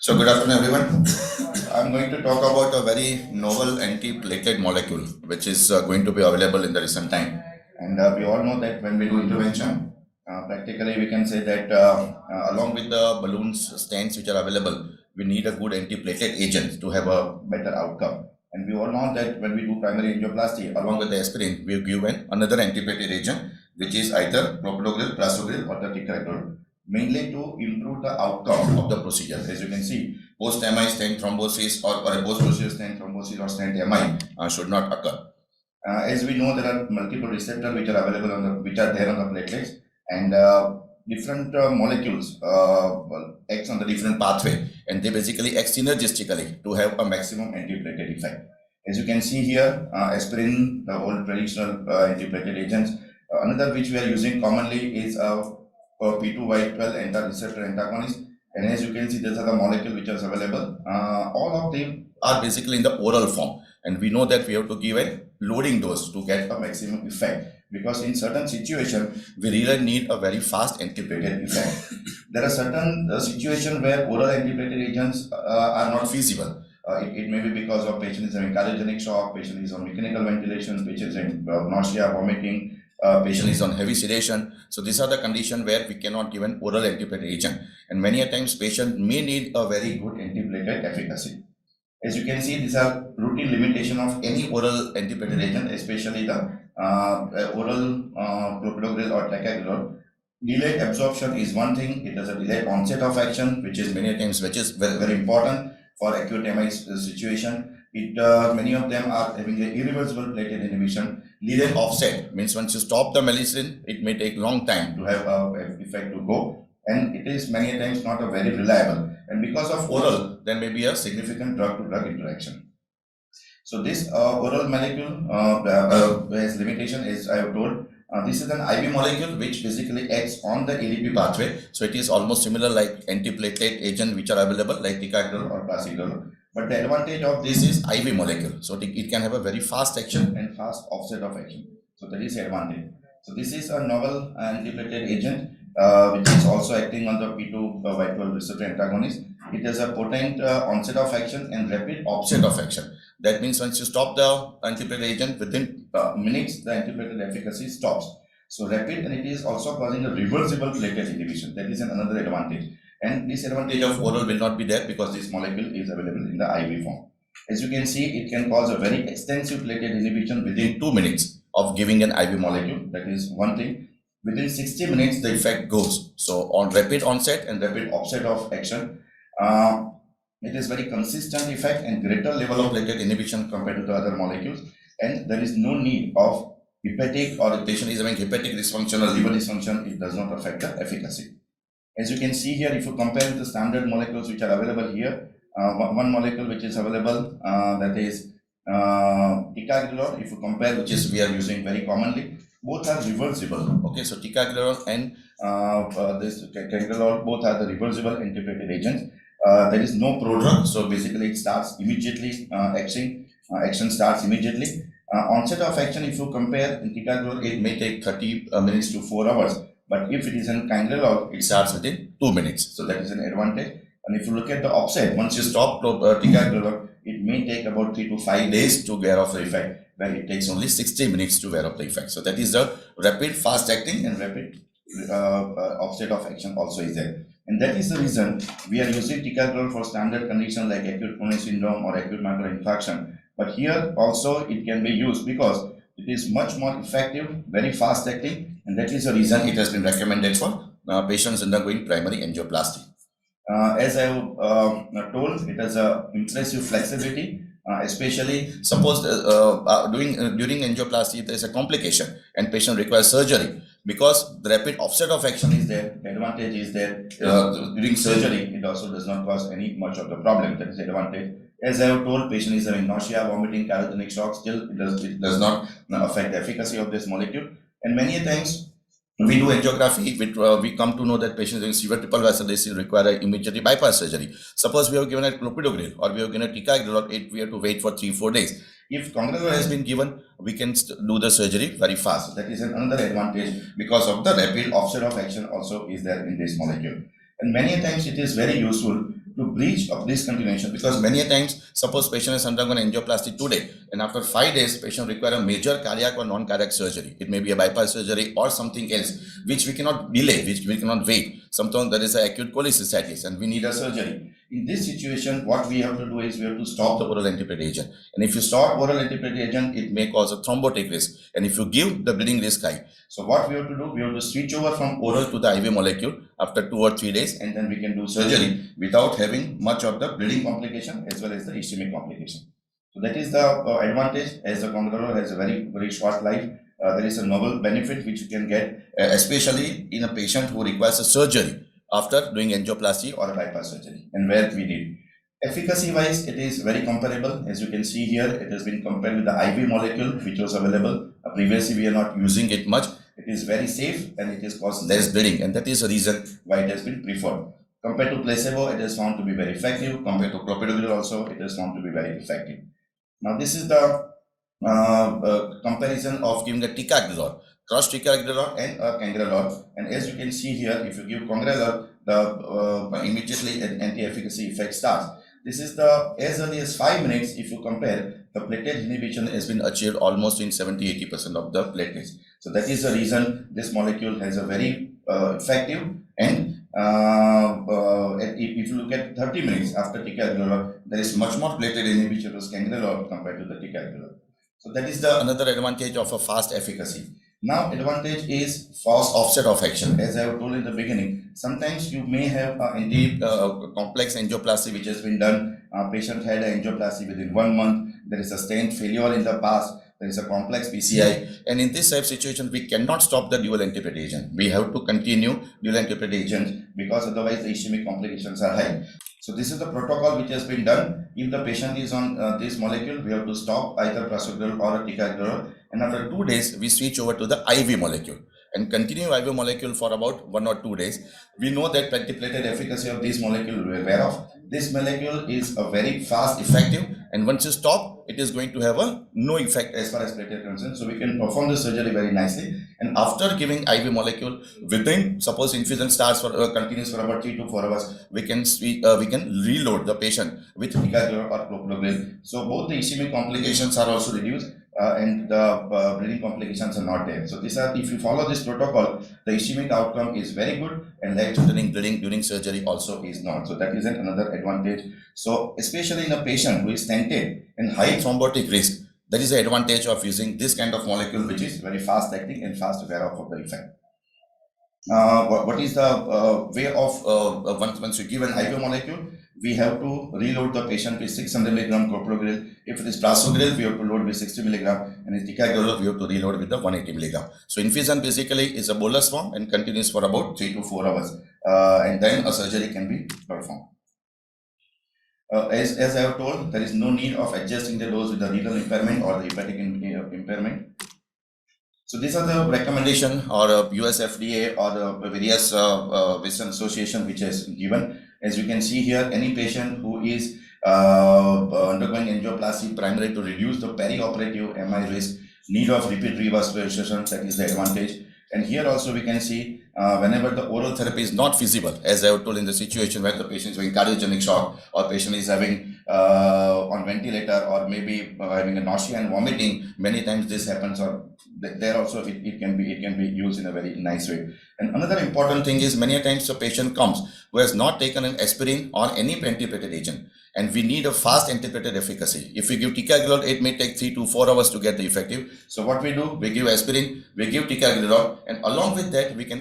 So good afternoon, everyone. I'm going to talk about a very novel anti-platelet molecule, which is going to be available in the recent time. And we all know that when we do intervention, practically we can say that along with the balloons, stents which are available, we need a good anti-platelet agent to have a better outcome. And we all know that when we do primary angioplasty, along with the aspirin, we give another anti-platelet agent, which is either clopidogrel, prasugrel, or the ticagrelor, mainly to improve the outcome of the procedure. As you can see, post-MI stent thrombosis or a post-procedure stent thrombosis or stent MI should not occur. As we know, there are multiple receptors which are available which are there on the platelets, and different molecules act on the different pathway, and they basically act synergistically to have a maximum antiplatelet effect. As you can see here, aspirin, the old traditional antiplatelet agents. Another which we are using commonly is P2Y12 anti-receptor antagonist. And as you can see, these are the molecules which are available. All of them are basically in the oral form. And we know that we have to give a loading dose to get a maximum effect. Because in certain situations, we really need a very fast antiplatelet effect. There are certain situations where oral antiplatelet agents are not feasible. It may be because of patient is having cardiogenic shock, patient is on mechanical ventilation, patient is having nausea, vomiting, patient is on heavy sedation. So these are the conditions where we cannot give an oral antiplatelet agent. And many a times patient may need a very good antiplatelet efficacy. As you can see, these are routine limitation of any oral antiplatelet agent, especially the oral clopidogrel or ticagrelor. Delayed absorption is one thing. It has a delayed onset of action, which is many times which is very, very important for acute MI situation. Many of them are having an irreversible platelet inhibition. Delayed offset means once you stop the medicine, it may take long time to have a effect to go, and it is many times not a very reliable. And because of oral, there may be a significant drug-to-drug interaction. So this oral molecule has limitation, as I have told. This is an IV molecule which basically acts on the ADP pathway. So it is almost similar like antiplatelet agent which are available like ticagrelor or prasugrel. But the advantage of this is IV molecule. So it can have a very fast action and fast offset of action. So that is the advantage. So this is a novel antiplatelet agent which is also acting on the P2Y12 receptor antagonist. It has a potent onset of action and rapid offset of action. That means once you stop the antiplatelet agent, within minutes, the antiplatelet efficacy stops. So rapid, and it is also causing a reversible platelet inhibition. That is another advantage. And this advantage of oral will not be there because this molecule is available in the IV form. As you can see, it can cause a very extensive platelet inhibition within 2 minutes of giving an IV molecule. That is one thing. Within 60 minutes, the effect goes. So on rapid onset and rapid offset of action, it is very consistent effect and greater level of platelet inhibition compared to the other molecules. And there is no need of hepatic, or the patient is having hepatic dysfunction or liver dysfunction, it does not affect the efficacy. As you can see here, if you compare with the standard molecules which are available here, one molecule which is available, that is ticagrelor, if you compare, which is we are using very commonly, both are reversible. Okay, so ticagrelor and this ticagrelor, both are the reversible antiplatelet agents. There is no prodrug, so basically it starts immediately action starts immediately. Onset of action, if you compare in ticagrelor, it may take 30 minutes to 4 hours. But if it is in cangrelor, it starts within 2 minutes. So that is an advantage. And if you look at the offset, once you stop ticagrelor, it may take about 3 to 5 days to wear off the effect, where it takes only 60 minutes to wear off the effect. So that is the rapid fast acting, and rapid offset of action also is there. And that is the reason we are using ticagrelor for standard conditions like acute coronary syndrome or acute myocardial infarction. But here also it can be used because it is much more effective, very fast acting, and that is the reason it has been recommended for patients undergoing primary angioplasty. As I have told, it has a impressive flexibility, especially suppose during angioplasty there is a complication and patient requires surgery. Because the rapid offset of action is there, the advantage is there. During surgery, it also does not cause any much of the problem. That is the advantage. As I have told, patient is having nausea, vomiting, cardiogenic shock. Still, it does not affect the efficacy of this molecule. And many times we do angiography, we come to know that patients in severe triple vessel disease require immediately bypass surgery. Suppose we have given a clopidogrel or we have given a ticagrelor, we have to wait for 3-4 days. If cangrelor has been given, we can do the surgery very fast. That is another advantage because of the rapid offset of action also is there in this molecule. And many times it is very useful to breach of discontinuation, because many a times, suppose patient has undergone angioplasty today, and after 5 days, patient require a major cardiac or non-cardiac surgery. It may be a bypass surgery or something else, which we cannot delay, which we cannot wait. Sometimes there is an acute cholecystitis and we need a surgery. In this situation, what we have to do is we have to stop the oral antiplatelet agent. And if you stop oral antiplatelet agent, it may cause a thrombotic risk. And if you give, the bleeding risk high. So what we have to do, we have to switch over from oral to the IV molecule after 2 or 3 days, and then we can do surgery without having much of the bleeding complication as well as the ischemic complication. So that is the advantage, as the Congrador has a very short life. There is a novel benefit which you can get, especially in a patient who requires a surgery after doing angioplasty or a bypass surgery, and where we need. Efficacy wise, it is very comparable. As you can see here, it has been compared with the IV molecule which was available. Previously, we are not using it much. It is very safe and it is cause less bleeding, and that is the reason why it has been preferred. Compared to placebo, it is found to be very effective. Compared to clopidogrel also, it is found to be very effective. Now, this is the comparison of giving a ticagrelor, cross ticagrelor and cangrelor. And as you can see here, if you give cangrelor, the immediately an anti-efficacy effect starts. This is the as early as 5 minutes. If you compare, the platelet inhibition has been achieved almost in 70-80% of the platelets. So that is the reason this molecule has a very effective. And if you look at 30 minutes after ticagrelor, there is much more platelet inhibition as cangrelor compared to the ticagrelor. So that is the another advantage of a fast efficacy. Now, advantage is fast offset of action. As I have told in the beginning, sometimes you may have complex angioplasty which has been done. Patient had an angioplasty within 1 month. There is sustained failure in the past. There is a complex PCI. And in this type of situation, we cannot stop the dual antiplatelet agent. We have to continue dual antiplatelet agent because otherwise the ischemic complications are high. So this is the protocol which has been done. If the patient is on this molecule, we have to stop either prasugrel or a ticagrelor. And after 2 days, we switch over to the IV molecule and continue IV molecule for about 1 or 2 days. We know that platelet efficacy of this molecule we are aware of. This molecule is a very fast, effective, and once you stop, it is going to have a no effect as far as platelet is concerned. So we can perform the surgery very nicely. And after giving IV molecule, within suppose infusion starts for continues for about 3 to 4 hours, we can reload the patient with ticagrelor or clopidogrel. So both the ischemic complications are also reduced. And the bleeding complications are not there. So these are, if you follow this protocol, the ischemic outcome is very good, and life-threatening bleeding during surgery also is not. So that is another advantage. So especially in a patient who is stented and high thrombotic risk, there is an advantage of using this kind of molecule, which is very fast acting and fast wear off of the effect. What is the way of once you give an IV molecule, we have to reload the patient with 600 mg clopidogrel. If it is prasugrel, we have to load with 60 mg, and in ticagrelor, we have to reload with the 180 mg. So infusion basically is a bolus form and continues for about 3 to 4 hours, and then a surgery can be performed. As I have told, there is no need of adjusting the dose with the renal impairment or the hepatic impairment. So these are the recommendation or US FDA or the various Western association which has given. As you can see here, any patient who is undergoing angioplasty primarily to reduce the perioperative MI risk, need of repeat revascularization, that is the advantage. And here also we can see whenever the oral therapy is not feasible, as I have told in the situation where the patient is having cardiogenic shock or patient is having on ventilator or maybe having a nausea and vomiting, many times this happens, or there also it can be used in a very nice way. And another important thing is many times the patient comes who has not taken an aspirin or any antiplatelet agent, and we need a fast antiplatelet efficacy. If we give ticagrelor, it may take 3 to 4 hours to get the effective. So what we do, we give aspirin, we give ticagrelor, and along with that, we can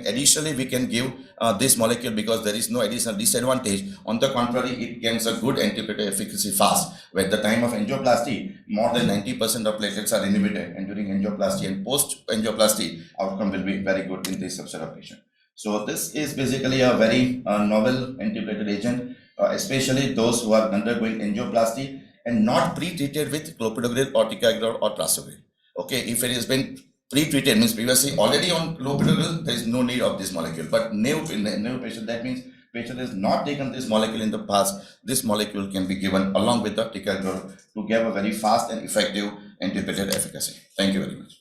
give this molecule because there is no additional disadvantage. On the contrary, it gains a good antiplatelet efficacy fast. Where at the time of angioplasty, more than 90% of platelets are inhibited, and during angioplasty and post angioplasty, outcome will be very good in this subset of patient. So this is basically a very novel antiplatelet agent, especially those who are undergoing angioplasty and not pre-treated with clopidogrel or ticagrelor or prasugrel. Okay, if it has been pre-treated, means previously already on clopidogrel, there is no need of this molecule. But new patient, that means patient has not taken this molecule in the past, this molecule can be given along with the ticagrelor to give a very fast and effective antiplatelet efficacy. Thank you very much.